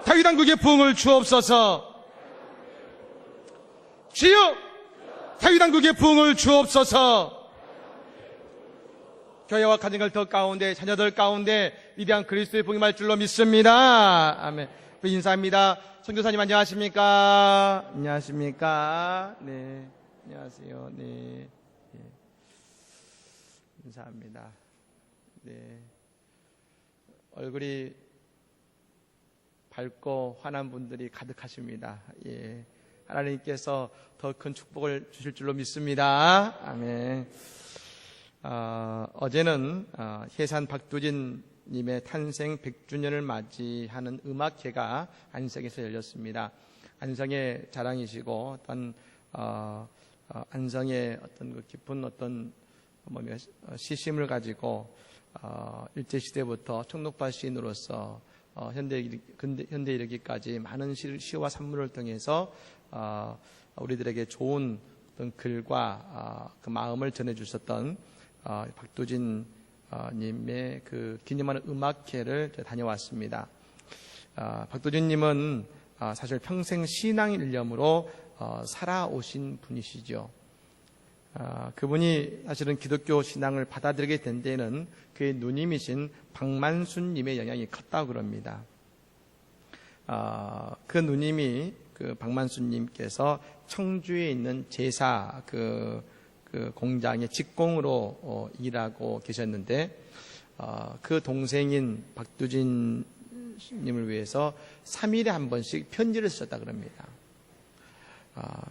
다윗 왕국의 부흥을 주옵소서. 주여, 다윗 왕국의 부흥을 주옵소서. 교회와 가정들 더 가운데, 자녀들 가운데 위대한 그리스도의 복이 말 줄로 믿습니다. 아멘. 인사합니다. 선교사님 안녕하십니까? 안녕하십니까? 네, 안녕하세요. 네, 네. 인사합니다. 네, 얼굴이 밝고 환한 분들이 가득하십니다. 예, 하나님께서 더 큰 축복을 주실 줄로 믿습니다. 아멘. 어제는 해산 박두진 님의 탄생 100주년을 맞이하는 음악회가 안성에서 열렸습니다. 안성의 자랑이시고 어떤 안성의 어떤 그 깊은 어떤 시심을 가지고 일제 시대부터 총독파 시인으로서 현대 이르기까지 많은 시와 산문을 통해서 우리들에게 좋은 어떤 글과 그 마음을 전해주셨던 박두진 님의 그 기념하는 음악회를 다녀왔습니다. 박두진 님은 사실 평생 신앙 일념으로 살아오신 분이시죠. 그분이 사실은 기독교 신앙을 받아들이게 된 데에는 그의 누님이신 박만순 님의 영향이 컸다고 그럽니다. 그 누님이 그 박만순 님께서 청주에 있는 제사 그 공장의 직공으로 일하고 계셨는데 그 동생인 박두진 님을 위해서 3일에 한 번씩 편지를 썼다 그럽니다.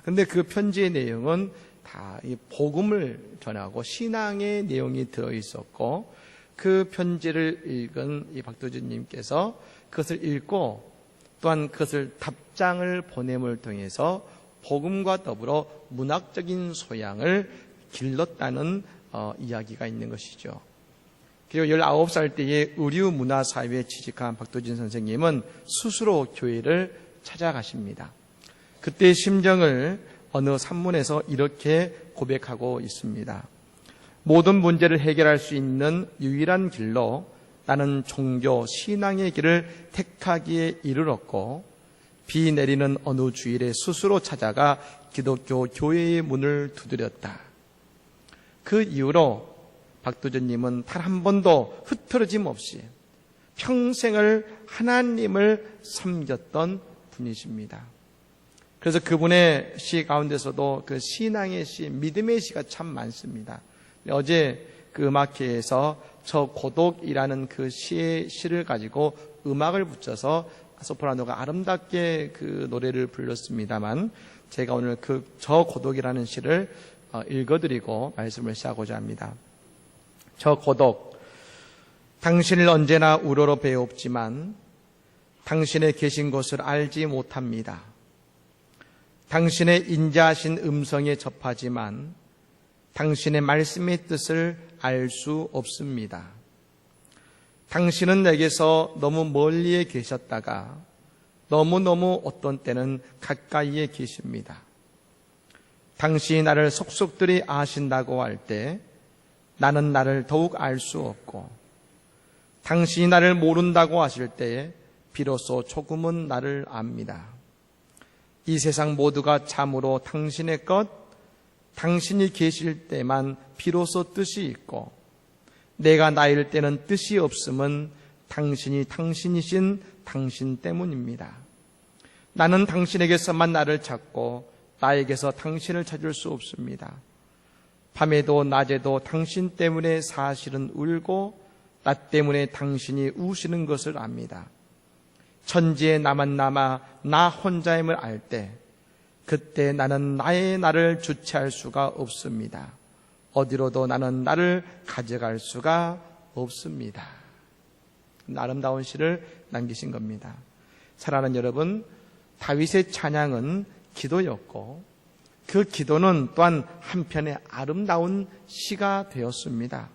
근데 그 편지의 내용은 다 이 복음을 전하고 신앙의 내용이 들어 있었고, 그 편지를 읽은 이 박두진 님께서 그것을 읽고 또한 그것을 답장을 보냄을 통해서 복음과 더불어 문학적인 소양을 길렀다는 이야기가 있는 것이죠. 그리고 19살 때에 의류문화사회에 취직한 박두진 선생님은 스스로 교회를 찾아가십니다. 그때의 심정을 어느 산문에서 이렇게 고백하고 있습니다. 모든 문제를 해결할 수 있는 유일한 길로 나는 종교, 신앙의 길을 택하기에 이르렀고, 비 내리는 어느 주일에 스스로 찾아가 기독교 교회의 문을 두드렸다. 그 이후로 박두진님은 단 한 번도 흐트러짐 없이 평생을 하나님을 섬겼던 분이십니다. 그래서 그분의 시 가운데서도 그 신앙의 시, 믿음의 시가 참 많습니다. 어제 그 음악회에서 저 고독이라는 그 시를 가지고 음악을 붙여서 소프라노가 아름답게 그 노래를 불렀습니다만, 제가 오늘 그 저 고독이라는 시를 읽어드리고 말씀을 시작하고자 합니다. 저 고독, 당신을 언제나 우러러 배웁지만 당신의 계신 곳을 알지 못합니다. 당신의 인자하신 음성에 접하지만 당신의 말씀의 뜻을 알 수 없습니다. 당신은 내게서 너무 멀리에 계셨다가 너무너무 어떤 때는 가까이에 계십니다. 당신이 나를 속속들이 아신다고 할 때 나는 나를 더욱 알 수 없고, 당신이 나를 모른다고 하실 때에 비로소 조금은 나를 압니다. 이 세상 모두가 참으로 당신의 것, 당신이 계실 때만 비로소 뜻이 있고, 내가 나일 때는 뜻이 없음은 당신이 당신이신 당신 때문입니다. 나는 당신에게서만 나를 찾고 나에게서 당신을 찾을 수 없습니다. 밤에도 낮에도 당신 때문에 사실은 울고 나 때문에 당신이 우시는 것을 압니다. 천지에 나만 남아 나 혼자임을 알 때 그때 나는 나를 주체할 수가 없습니다. 어디로도 나는 나를 가져갈 수가 없습니다. 아름다운 시를 남기신 겁니다. 사랑하는 여러분, 다윗의 찬양은 기도였고 그 기도는 또한 한편의 아름다운 시가 되었습니다.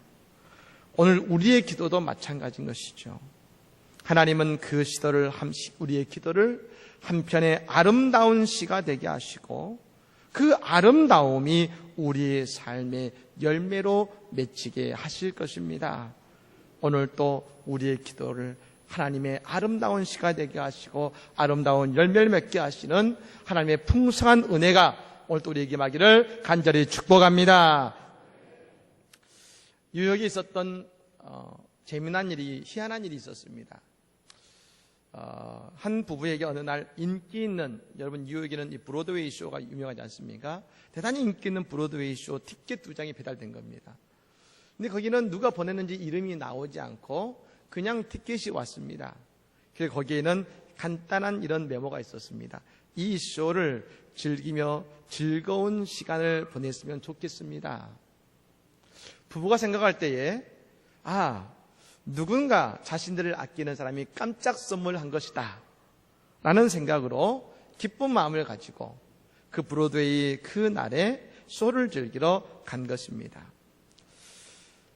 오늘 우리의 기도도 마찬가지인 것이죠. 하나님은 그 시도를 우리의 기도를 한편의 아름다운 시가 되게 하시고 그 아름다움이 우리의 삶의 열매로 맺히게 하실 것입니다. 오늘 또 우리의 기도를 하나님의 아름다운 시가 되게 하시고 아름다운 열매를 맺게 하시는 하나님의 풍성한 은혜가 오늘 또 우리에게 임하기를 간절히 축복합니다. 뉴욕에 있었던 재미난 일이, 희한한 일이 있었습니다. 한 부부에게 어느 날 인기 있는, 여러분 뉴욕에는 이 브로드웨이 쇼가 유명하지 않습니까? 대단히 인기 있는 브로드웨이 쇼 티켓 2장이 배달된 겁니다. 근데 거기는 누가 보냈는지 이름이 나오지 않고 그냥 티켓이 왔습니다. 그래서 거기에는 간단한 이런 메모가 있었습니다. 이 쇼를 즐기며 즐거운 시간을 보냈으면 좋겠습니다. 부부가 생각할 때에 누군가 자신들을 아끼는 사람이 깜짝 선물한 것이다 라는 생각으로 기쁜 마음을 가지고 그 브로드웨이 그 날에 쇼를 즐기러 간 것입니다.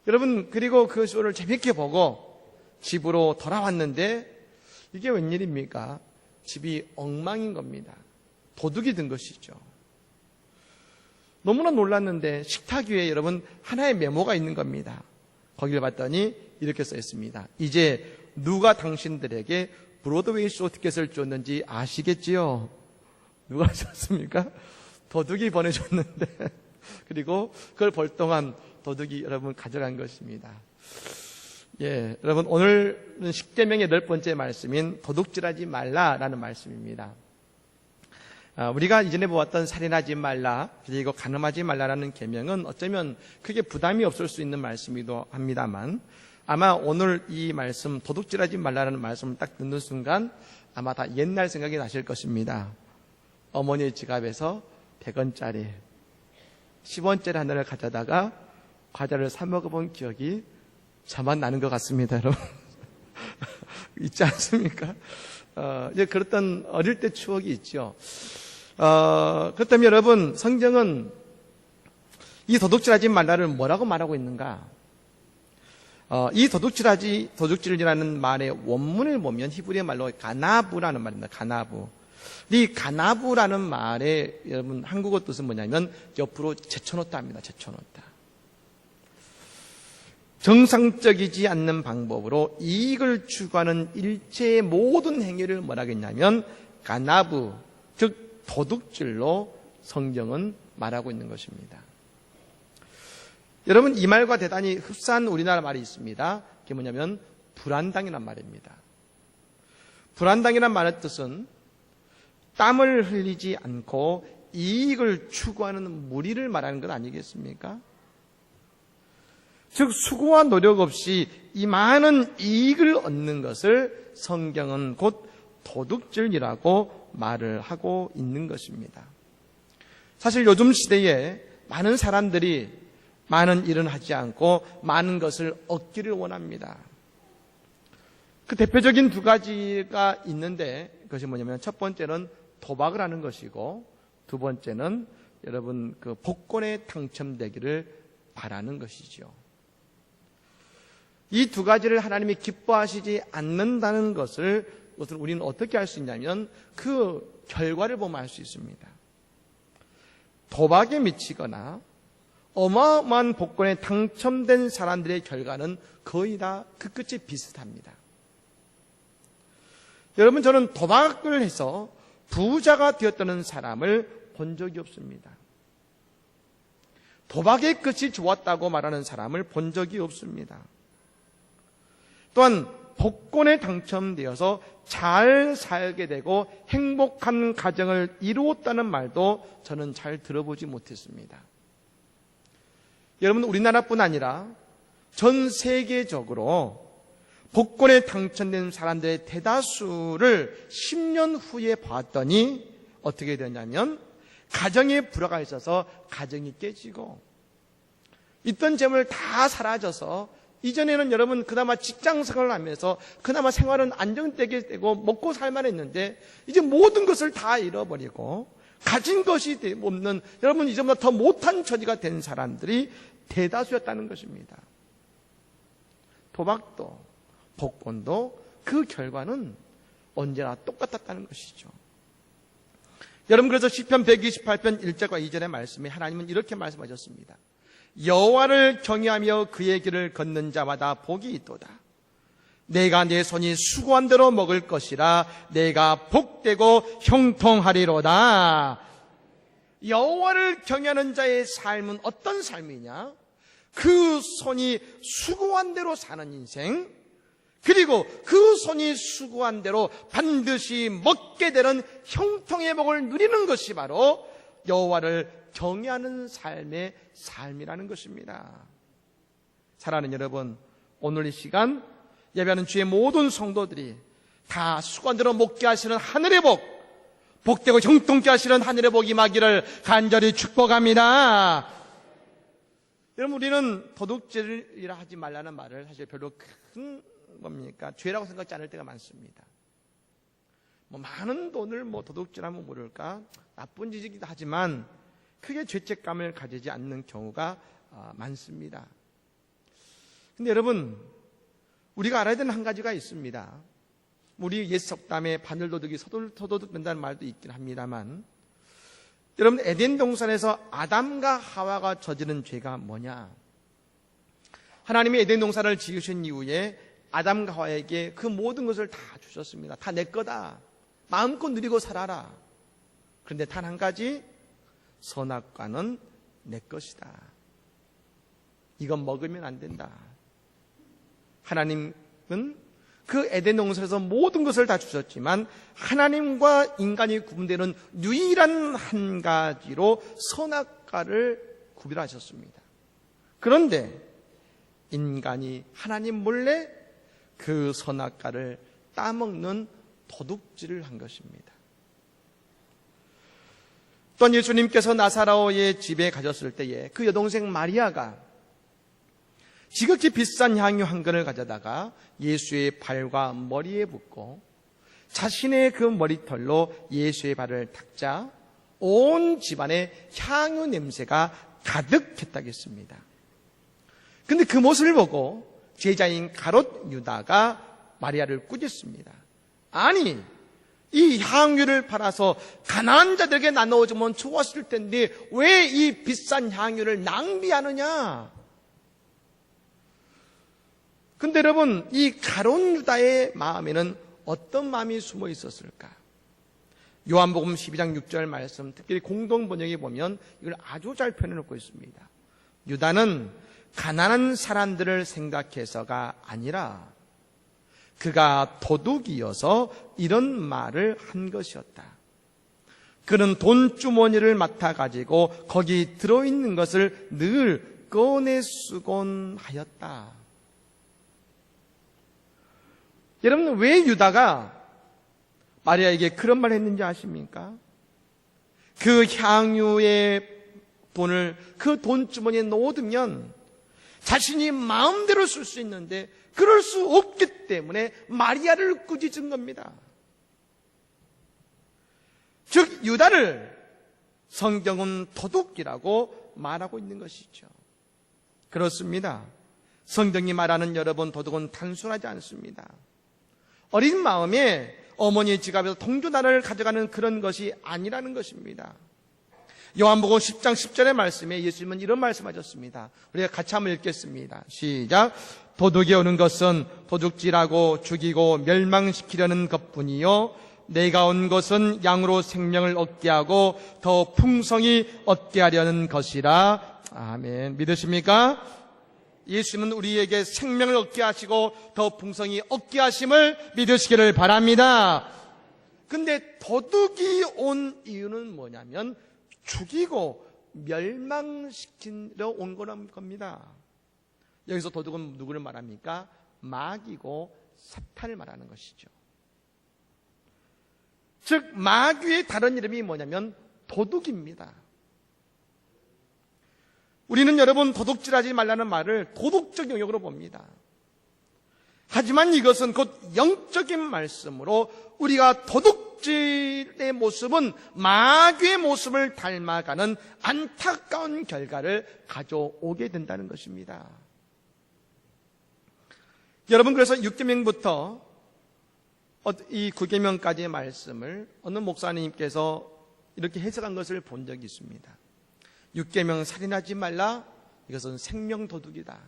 여러분, 그리고 그 쇼를 재밌게 보고 집으로 돌아왔는데 이게 웬일입니까? 집이 엉망인 겁니다. 도둑이 든 것이죠. 너무나 놀랐는데 식탁 위에 여러분 하나의 메모가 있는 겁니다. 거기를 봤더니 이렇게 써 있습니다. 이제 누가 당신들에게 브로드웨이 쇼 티켓을 줬는지 아시겠지요? 누가 줬습니까? 도둑이 보내줬는데 그리고 그걸 볼 동안 도둑이 여러분 가져간 것입니다. 여러분 오늘은 10계명의 10번째 말씀인 도둑질하지 말라라는 말씀입니다. 우리가 이전에 보았던 살인하지 말라 그리고 간음하지 말라라는 계명은 어쩌면 크게 부담이 없을 수 있는 말씀이기도 합니다만 아마 오늘 이 말씀 도둑질하지 말라라는 말씀을 딱 듣는 순간 아마 다 옛날 생각이 나실 것입니다. 어머니의 지갑에서 100원짜리 10원짜리 하나를 가져다가 과자를 사 먹어본 기억이 저만 나는 것 같습니다. 여러분 있지 않습니까? 이제 그랬던 어릴 때 추억이 있죠. 그렇다면 여러분 성경은 이 도둑질하지 말라를 뭐라고 말하고 있는가? 이 도둑질이라는 말의 원문을 보면 히브리어 말로 가나부라는 말입니다. 가나부. 이 가나부라는 말의 여러분 한국어 뜻은 뭐냐면 옆으로 제쳐놓다 합니다. 제쳐놓다. 정상적이지 않는 방법으로 이익을 추구하는 일체의 모든 행위를 뭐라고 했냐면 가나부, 즉 도둑질로 성경은 말하고 있는 것입니다. 여러분 이 말과 대단히 흡사한 우리나라 말이 있습니다. 그게 뭐냐면 불안당이란 말입니다. 불안당이란 말의 뜻은 땀을 흘리지 않고 이익을 추구하는 무리를 말하는 것 아니겠습니까? 즉 수고와 노력 없이 이 많은 이익을 얻는 것을 성경은 곧 도둑질이라고 말을 하고 있는 것입니다. 사실 요즘 시대에 많은 사람들이 많은 일은 하지 않고 많은 것을 얻기를 원합니다. 그 대표적인 두 가지가 있는데 그것이 뭐냐면 첫 번째는 도박을 하는 것이고 두 번째는 여러분 그 복권에 당첨되기를 바라는 것이죠. 이 두 가지를 하나님이 기뻐하시지 않는다는 것을 우리는 어떻게 할 수 있냐면 그 결과를 보면 알 수 있습니다. 도박에 미치거나 어마어마한 복권에 당첨된 사람들의 결과는 거의 다 그 끝이 비슷합니다. 여러분 저는 도박을 해서 부자가 되었다는 사람을 본 적이 없습니다. 도박의 끝이 좋았다고 말하는 사람을 본 적이 없습니다. 또한 복권에 당첨되어서 잘 살게 되고 행복한 가정을 이루었다는 말도 저는 잘 들어보지 못했습니다. 여러분 우리나라뿐 아니라 전 세계적으로 복권에 당첨된 사람들의 대다수를 10년 후에 봤더니 어떻게 되냐면 가정에 불화가 있어서 가정이 깨지고 있던 재물 다 사라져서 이전에는 여러분 그나마 직장 생활을 하면서 그나마 생활은 안정되게 되고 먹고 살만 했는데 이제 모든 것을 다 잃어버리고 가진 것이 없는 여러분 이전보다 더 못한 처지가 된 사람들이 대다수였다는 것입니다. 도박도 복권도 그 결과는 언제나 똑같았다는 것이죠. 여러분 그래서 시편 128편 1절과 2절의 말씀에 하나님은 이렇게 내가 내 손이 수고한 대로 먹을 것이라. 내가 복되고 형통하리로다. 여호와를 경외하는 자의 삶은 어떤 삶이냐? 그 손이 수고한 대로 사는 인생, 그리고 그 손이 수고한 대로 반드시 먹게 되는 형통의 복을 누리는 것이 바로 여호와를 경외하는 삶의 삶이라는 것입니다. 사랑하는 여러분, 오늘 이 시간 예배하는 주의 모든 성도들이 다 수고한 대로 먹게 하시는 하늘의 복, 복되고 형통케 하시는 하늘의 복이 임하기를 간절히 축복합니다. 여러분, 우리는 도둑질이라 하지 말라는 말을 사실 별로 큰 뭡니까? 죄라고 생각지 않을 때가 많습니다. 많은 돈을 도둑질하면 모를까? 나쁜 짓이기도 하지만 크게 죄책감을 가지지 않는 경우가 많습니다. 근데 여러분, 우리가 알아야 되는 한 가지가 있습니다. 우리 옛 속담에 바늘도둑이 서도둑 된다는 말도 있긴 합니다만, 여러분, 에덴 동산에서 아담과 하와가 저지른 죄가 뭐냐? 하나님이 에덴 동산을 지으신 이후에 아담과 하와에게 그 모든 것을 다 주셨습니다. 다 내 거다. 마음껏 누리고 살아라. 그런데 단 한 가지, 선악과는 내 것이다. 이건 먹으면 안 된다. 하나님은 그 에덴 동산에서 모든 것을 다 주셨지만 하나님과 인간이 구분되는 유일한 한 가지로 선악과를 구별하셨습니다. 그런데 인간이 하나님 몰래 그 선악과를 따먹는 도둑질을 한 것입니다. 또한 예수님께서 나사로의 집에 가셨을 때에 그 여동생 마리아가 지극히 비싼 향유 한 근을 가져다가 예수의 발과 머리에 붓고 자신의 그 머리털로 예수의 발을 닦자 온 집안에 향유 냄새가 가득했다겠습니다. 그런데 그 모습을 보고 제자인 가롯 유다가 마리아를 꾸짖습니다. 아니, 이 향유를 팔아서 가난한 자들에게 나눠주면 좋았을 텐데 왜 이 비싼 향유를 낭비하느냐? 근데 여러분, 이 가롯 유다의 마음에는 어떤 마음이 숨어 있었을까? 요한복음 12장 6절 말씀, 특별히 공동 번역에 보면 이걸 아주 잘 표현해놓고 있습니다. 유다는 가난한 사람들을 생각해서가 아니라 그가 도둑이어서 이런 말을 한 것이었다. 그는 돈주머니를 맡아가지고 거기 들어있는 것을 늘 꺼내 쓰곤 하였다. 여러분, 왜 유다가 마리아에게 그런 말을 했는지 아십니까? 그 향유의 돈을 그 돈주머니에 넣어두면 자신이 마음대로 쓸 수 있는데 그럴 수 없기 때문에 마리아를 꾸짖은 겁니다. 즉 유다를 성경은 도둑이라고 말하고 있는 것이죠. 그렇습니다. 성경이 말하는 여러분, 도둑은 단순하지 않습니다. 어린 마음에 어머니의 지갑에서 통주나를 가져가는 그런 것이 아니라는 것입니다. 요한복음 10장 10절의 말씀에 예수님은 이런 말씀하셨습니다. 우리가 같이 한번 읽겠습니다. 시작. 도둑이 오는 것은 도둑질하고 죽이고 멸망시키려는 것뿐이요 내가 온 것은 양으로 생명을 얻게 하고 더 풍성히 얻게 하려는 것이라. 아멘. 믿으십니까? 예수님은 우리에게 생명을 얻게 하시고 더 풍성히 얻게 하심을 믿으시기를 바랍니다. 근데 도둑이 온 이유는 뭐냐면 죽이고 멸망시키려 온 거란 겁니다. 여기서 도둑은 누구를 말합니까? 마귀고 사탄을 말하는 것이죠. 즉 마귀의 다른 이름이 뭐냐면 도둑입니다. 우리는 여러분 도둑질하지 말라는 말을 도덕적 영역으로 봅니다. 하지만 이것은 곧 영적인 말씀으로 우리가 도둑질의 모습은 마귀의 모습을 닮아가는 안타까운 결과를 가져오게 된다는 것입니다. 여러분, 그래서 6계명부터 이 9계명까지의 말씀을 어느 목사님께서 이렇게 해석한 것을 본 적이 있습니다. 6계명 살인하지 말라, 이것은 생명도둑이다.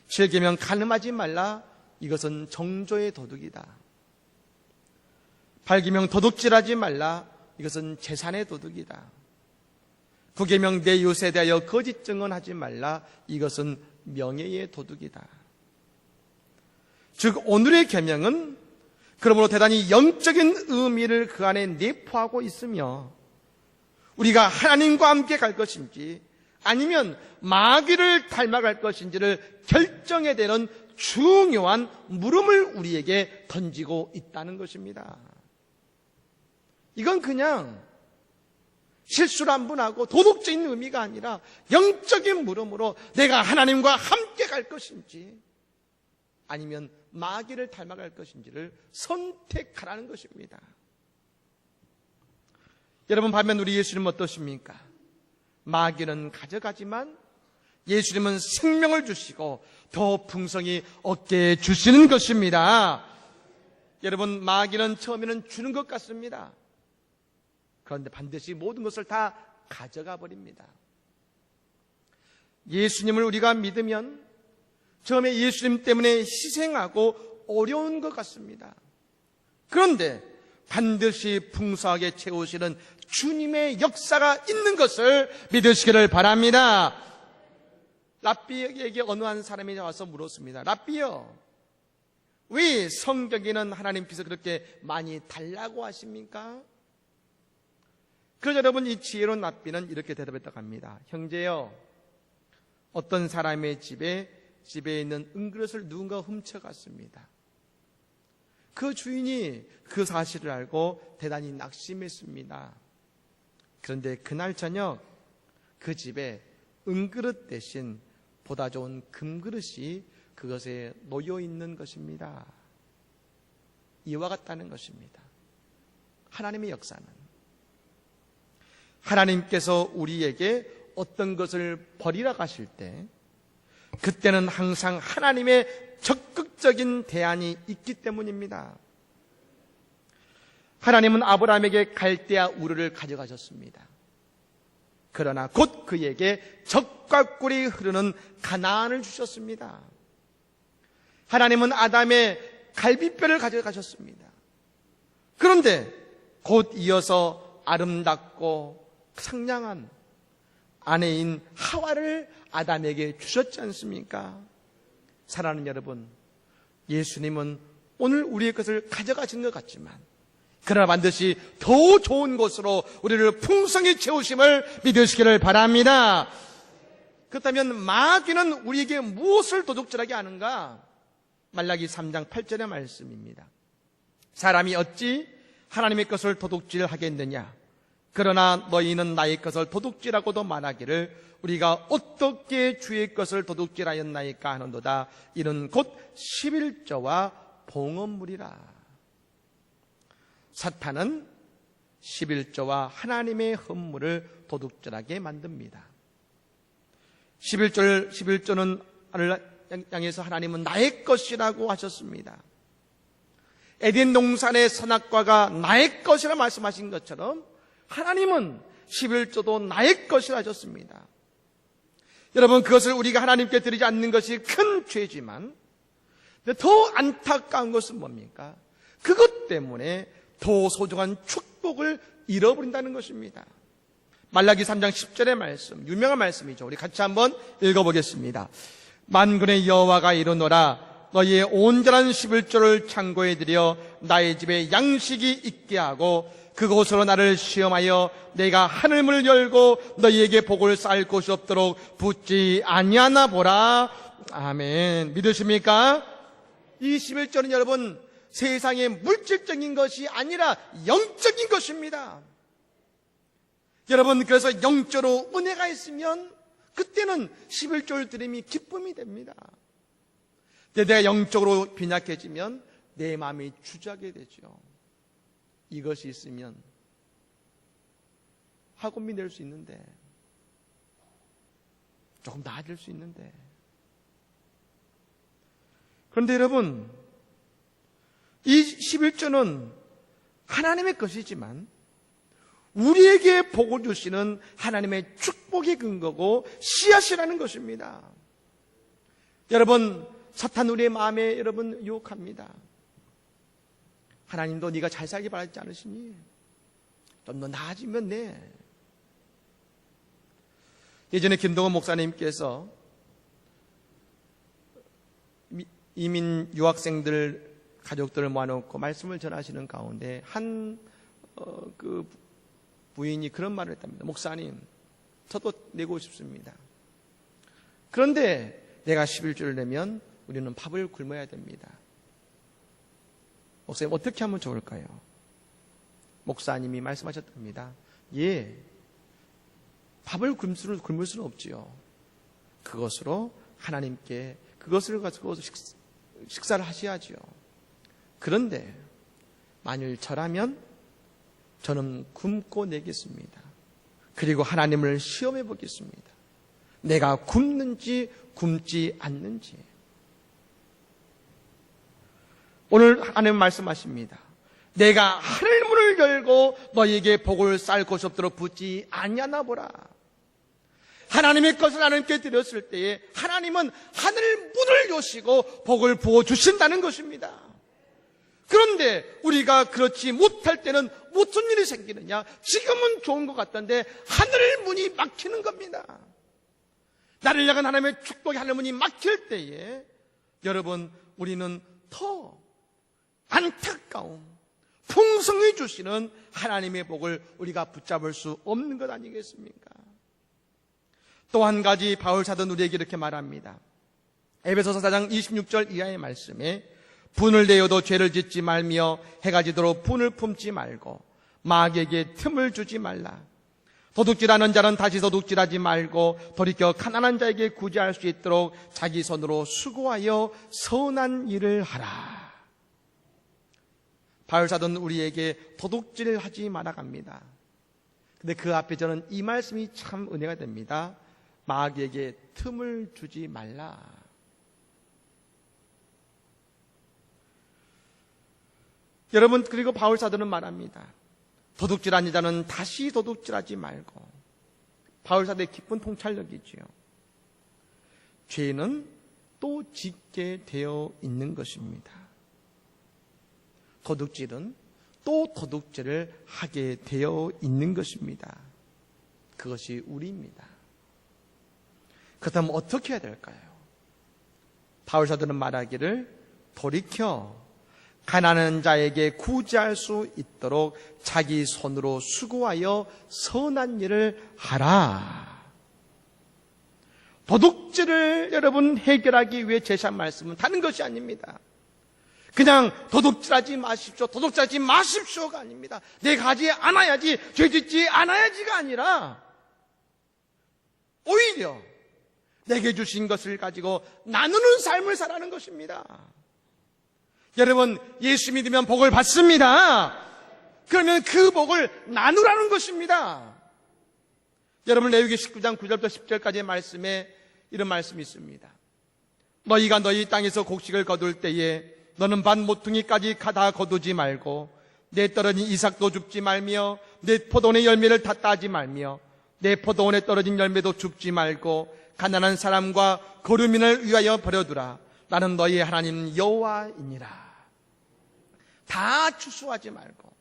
7계명 간음하지 말라, 이것은 정조의 도둑이다. 8계명 도둑질하지 말라. 이것은 재산의 도둑이다. 9계명 내 이웃에 대하여 거짓 증언하지 말라. 이것은 명예의 도둑이다. 즉 오늘의 계명은 그러므로 대단히 영적인 의미를 그 안에 내포하고 있으며 우리가 하나님과 함께 갈 것인지 아니면 마귀를 닮아갈 것인지를 결정해야 되는 중요한 물음을 우리에게 던지고 있다는 것입니다. 이건 그냥 실수를 한 번 하고 도덕적인 의미가 아니라 영적인 물음으로 내가 하나님과 함께 갈 것인지 아니면 마귀를 닮아갈 것인지를 선택하라는 것입니다. 여러분, 반면 우리 예수님은 어떠십니까? 마귀는 가져가지만 예수님은 생명을 주시고 더 풍성히 얻게 주시는 것입니다. 여러분, 마귀는 처음에는 주는 것 같습니다. 그런데 반드시 모든 것을 다 가져가 버립니다. 예수님을 우리가 믿으면 처음에 예수님 때문에 희생하고 어려운 것 같습니다. 그런데 반드시 풍성하게 채우시는 주님의 역사가 있는 것을 믿으시기를 바랍니다. 랍비에게 어느 한 사람이 와서 물었습니다. 랍비요, 왜 성경에는 하나님께서 그렇게 많이 달라고 하십니까? 그래서 여러분, 이 지혜로운 랍비는 이렇게 대답했다고 합니다. 형제요, 어떤 사람의 집에 있는 은그릇을 누군가 훔쳐갔습니다. 그 주인이 그 사실을 알고 대단히 낙심했습니다. 그런데 그날 저녁 그 집에 은그릇 대신 보다 좋은 금그릇이 그것에 놓여 있는 것입니다. 이와 같다는 것입니다. 하나님의 역사는 하나님께서 우리에게 어떤 것을 버리라고 하실 때 그때는 항상 하나님의 적극적인 대안이 있기 때문입니다. 하나님은 아브라함에게 갈대아 우르를 가져가셨습니다. 그러나 곧 그에게 젖과 꿀이 흐르는 가나안을 주셨습니다. 하나님은 아담의 갈비뼈를 가져가셨습니다. 그런데 곧 이어서 아름답고 상냥한 아내인 하와를 아담에게 주셨지 않습니까? 사랑하는 여러분, 예수님은 오늘 우리의 것을 가져가신 것 같지만 그러나 반드시 더 좋은 것으로 우리를 풍성히 채우심을 믿으시기를 바랍니다. 그렇다면 마귀는 우리에게 무엇을 도둑질하게 하는가? 말라기 3장 8절의 말씀입니다. 사람이 어찌 하나님의 것을 도둑질하겠느냐? 그러나 너희는 나의 것을 도둑질하고도 말하기를 우리가 어떻게 주의 것을 도둑질하였나이까 하는도다. 이는 곧 11조와 봉헌물이라. 사탄은 11조와 하나님의 헌물을 도둑질하게 만듭니다. 11조는 향해서 하나님은 나의 것이라고 하셨습니다. 에덴 동산의 선악과가 나의 것이라 말씀하신 것처럼 하나님은 11조도 나의 것이라 하셨습니다. 여러분, 그것을 우리가 하나님께 드리지 않는 것이 큰 죄지만 더 안타까운 것은 뭡니까? 그것 때문에 더 소중한 축복을 잃어버린다는 것입니다. 말라기 3장 10절의 말씀, 유명한 말씀이죠. 우리 같이 한번 읽어보겠습니다. 만군의 여호와가 이르노라. 너희의 온전한 11조를 창고에 들여 나의 집에 양식이 있게 하고 그곳으로 나를 시험하여 내가 하늘문을 열고 너희에게 복을 쌓을 곳이 없도록 붙지 아니하나 보라. 아멘. 믿으십니까? 이 11조는 여러분 세상의 물질적인 것이 아니라 영적인 것입니다. 여러분, 그래서 영적으로 은혜가 있으면 그때는 11조를 드림이 기쁨이 됩니다. 내가 영적으로 빈약해지면 내 마음이 주저하게 되죠. 이것이 있으면 학원비 낼 수 있는데, 조금 나아질 수 있는데. 그런데 여러분, 이 11조는 하나님의 것이지만 우리에게 복을 주시는 하나님의 축복의 근거고 씨앗이라는 것입니다. 여러분, 사탄 우리의 마음에 여러분 유혹합니다. 하나님도 네가 잘 살기 바라지 않으시니? 좀 더 나아지면 돼. 예전에 김동원 목사님께서 이민 유학생들 가족들을 모아놓고 말씀을 전하시는 가운데 그 부인이 그런 말을 했답니다. 목사님, 저도 내고 싶습니다. 그런데 내가 11조를 내면 우리는 밥을 굶어야 됩니다. 목사님, 어떻게 하면 좋을까요? 목사님이 말씀하셨답니다. 예, 밥을 굶을 수는 없지요. 그것으로 하나님께 그것을 가지고 식사를 하셔야지요. 그런데 만일 저라면 저는 굶고 내겠습니다. 그리고 하나님을 시험해 보겠습니다. 내가 굶는지 굶지 않는지. 오늘 하나님 말씀하십니다. 내가 하늘문을 열고 너희에게 복을 쌀 곳이 없도록 붙지 아니하나 보라. 하나님의 것을 하나님께 드렸을 때에 하나님은 하늘 문을 여시고 복을 부어주신다는 것입니다. 그런데 우리가 그렇지 못할 때는 무슨 일이 생기느냐? 지금은 좋은 것 같던데 하늘 문이 막히는 겁니다. 나를 향한 하나님의 축복의 하늘 문이 막힐 때에 여러분, 우리는 더 안타까움, 풍성히 주시는 하나님의 복을 우리가 붙잡을 수 없는 것 아니겠습니까? 또 한 가지 바울 사도는 우리에게 이렇게 말합니다. 에베소서 4장 26절 이하의 말씀에 분을 내어도 죄를 짓지 말며 해가 지도록 분을 품지 말고 마귀에게 틈을 주지 말라. 도둑질하는 자는 다시 도둑질하지 말고 돌이켜 가난한 자에게 구제할 수 있도록 자기 손으로 수고하여 선한 일을 하라. 바울 사도는 우리에게 도둑질을 하지 말아갑니다. 근데 그 앞에 저는 이 말씀이 참 은혜가 됩니다. 마귀에게 틈을 주지 말라. 여러분, 그리고 바울 사도는 말합니다. 도둑질하는 자는 다시 도둑질하지 말고. 바울 사도의 깊은 통찰력이지요. 죄는 또 짓게 되어 있는 것입니다. 도둑질은 또 도둑질을 하게 되어 있는 것입니다. 그것이 우리입니다. 그렇다면 어떻게 해야 될까요? 바울 사도는 말하기를 돌이켜 가난한 자에게 구제할 수 있도록 자기 손으로 수고하여 선한 일을 하라. 도둑질을 여러분 해결하기 위해 제시한 말씀은 다른 것이 아닙니다. 그냥 도둑질하지 마십시오, 도둑질하지 마십시오가 아닙니다. 내가 하지 않아야지, 죄짓지 않아야지가 아니라 오히려 내게 주신 것을 가지고 나누는 삶을 살아가는 것입니다. 여러분, 예수 믿으면 복을 받습니다. 그러면 그 복을 나누라는 것입니다. 여러분, 레위기 19장 9절부터 10절까지의 말씀에 이런 말씀이 있습니다. 너희가 너희 땅에서 곡식을 거둘 때에 너는 반 모퉁이까지 다 거두지 말고 내 떨어진 이삭도 줍지 말며 내 포도원의 열매를 다 따지 말며 내 포도원에 떨어진 열매도 줍지 말고 가난한 사람과 거류민을 위하여 버려두라. 나는 너희의 하나님 여호와이니라. 다 추수하지 말고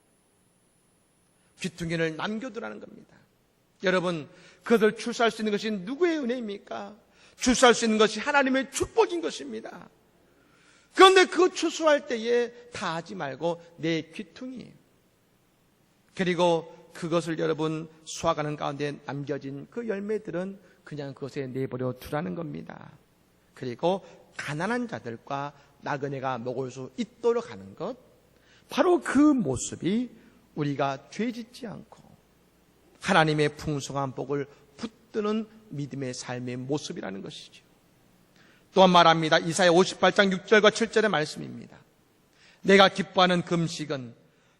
귀퉁이를 남겨두라는 겁니다. 여러분, 그것을 추수할 수 있는 것이 누구의 은혜입니까? 추수할 수 있는 것이 하나님의 축복인 것입니다. 그런데 그 추수할 때에 다 하지 말고 내 귀퉁이, 그리고 그것을 여러분 수확하는 가운데 남겨진 그 열매들은 그냥 그것에 내버려 두라는 겁니다. 그리고 가난한 자들과 나그네가 먹을 수 있도록 하는 것, 바로 그 모습이 우리가 죄짓지 않고 하나님의 풍성한 복을 붙드는 믿음의 삶의 모습이라는 것이죠. 또한 말합니다. 이사야 58장 6절과 7절의 말씀입니다. 내가 기뻐하는 금식은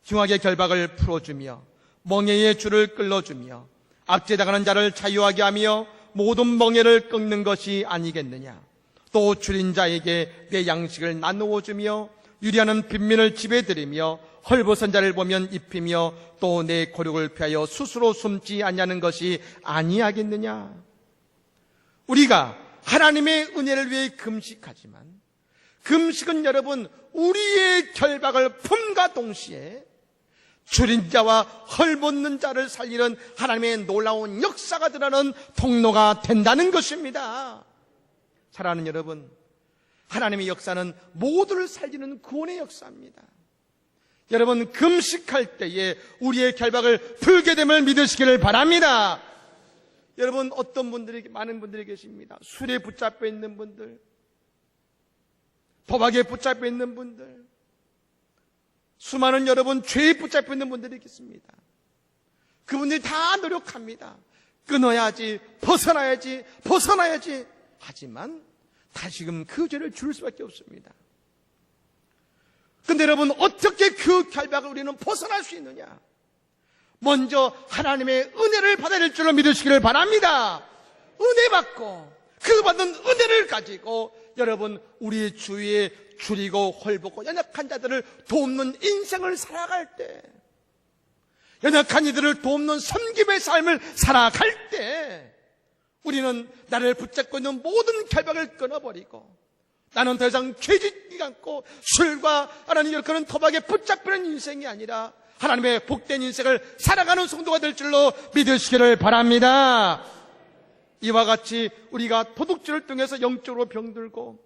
흉악의 결박을 풀어주며 멍에의 줄을 끌어주며 압제당하는 자를 자유하게 하며 모든 멍에를 끊는 것이 아니겠느냐. 또 줄인 자에게 내 양식을 나누어 주며 유리하는 빈민을 집에 들이며 헐벗은 자를 보면 입히며 또 내 고륙을 피하여 스스로 숨지 아니하는 것이 아니하겠느냐. 우리가 하나님의 은혜를 위해 금식하지만 금식은 여러분 우리의 결박을 품과 동시에 줄인 자와 헐벗는 자를 살리는 하나님의 놀라운 역사가 드러나는 통로가 된다는 것입니다. 사랑하는 여러분, 하나님의 역사는 모두를 살리는 구원의 역사입니다. 여러분, 금식할 때에 우리의 결박을 풀게 됨을 믿으시기를 바랍니다. 여러분, 어떤 분들이, 많은 분들이 계십니다. 술에 붙잡혀 있는 분들, 도박에 붙잡혀 있는 분들, 수많은 여러분 죄에 붙잡혀 있는 분들이 있습니다. 그분들이 다 노력합니다. 끊어야지, 벗어나야지. 하지만 다시금 그 죄를 줄일 수밖에 없습니다. 근데 여러분, 어떻게 그 결박을 우리는 벗어날 수 있느냐? 먼저 하나님의 은혜를 받아야 될 줄로 믿으시기를 바랍니다. 은혜 받고 그 받은 은혜를 가지고 여러분, 우리 주위에 줄이고 헐벗고 연약한 자들을 돕는 인생을 살아갈 때, 연약한 이들을 돕는 섬김의 삶을 살아갈 때, 우리는 나를 붙잡고 있는 모든 결박을 끊어버리고 나는 더 이상 죄짓지 않고 술과 하나님 그런 도박에 붙잡히는 인생이 아니라 하나님의 복된 인생을 살아가는 성도가 될 줄로 믿으시기를 바랍니다. 이와 같이 우리가 도둑질을 통해서 영적으로 병들고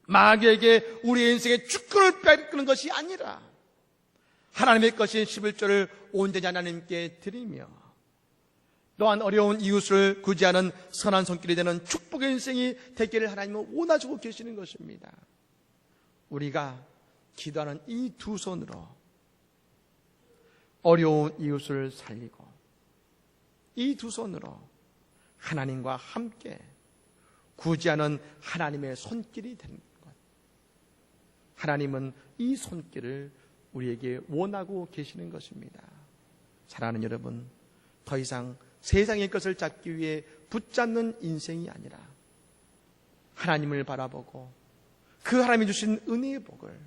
마귀에게 우리의 인생의 주권을 빼앗기는 것이 아니라 하나님의 것인 11조를 온전히 하나님께 드리며 또한 어려운 이웃을 구제하는 선한 손길이 되는 축복의 인생이 되기를 하나님은 원하시고 계시는 것입니다. 우리가 기도하는 이 두 손으로 어려운 이웃을 살리고 이 두 손으로 하나님과 함께 구제하는 하나님의 손길이 되는 것. 하나님은 이 손길을 우리에게 원하고 계시는 것입니다. 사랑하는 여러분, 더 이상 세상의 것을 찾기 위해 붙잡는 인생이 아니라 하나님을 바라보고 그 하나님이 주신 은혜의 복을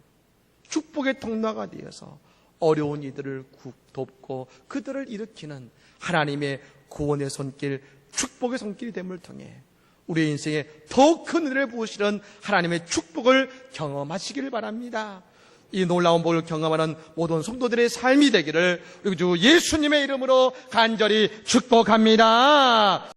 축복의 통로가 되어서 어려운 이들을 돕고 그들을 일으키는 하나님의 구원의 손길, 축복의 손길이 됨을 통해 우리의 인생에 더 큰 은혜를 부으시는 하나님의 축복을 경험하시기를 바랍니다. 이 놀라운 복을 경험하는 모든 성도들의 삶이 되기를 우리 주 예수님의 이름으로 간절히 축복합니다.